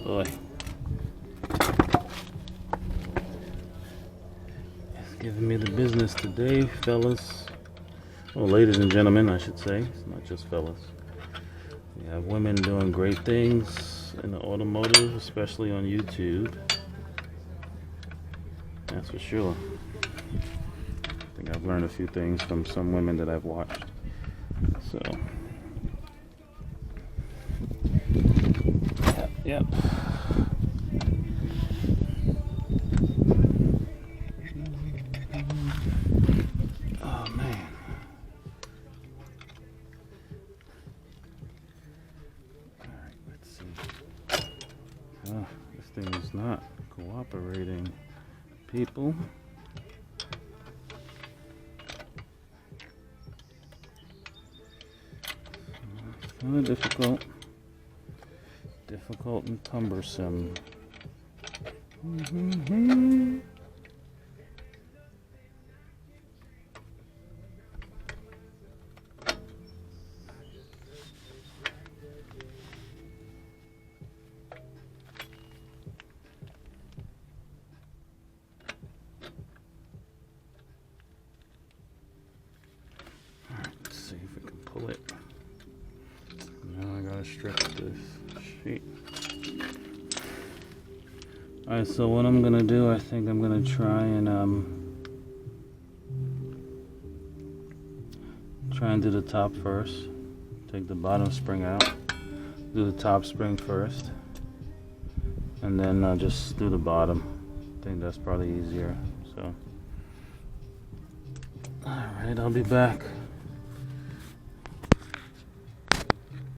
Boy. It's giving me the business today, fellas. Well, ladies and gentlemen, I should say. It's not just fellas. We have women doing great things in the automotive, especially on YouTube. That's for sure. I think I've learned a few things from some women that I've watched. So, yep. Oh man. Alright, let's see. Oh, this thing is not cooperating, people. It's kind of difficult and cumbersome. Let's see if we can pull it. Now I gotta stretch this sheet. Alright, so what I'm gonna do, I think I'm gonna try and do the top first. Take the bottom spring out. Do the top spring first. And then just do the bottom. I think that's probably easier. So, alright, I'll be back.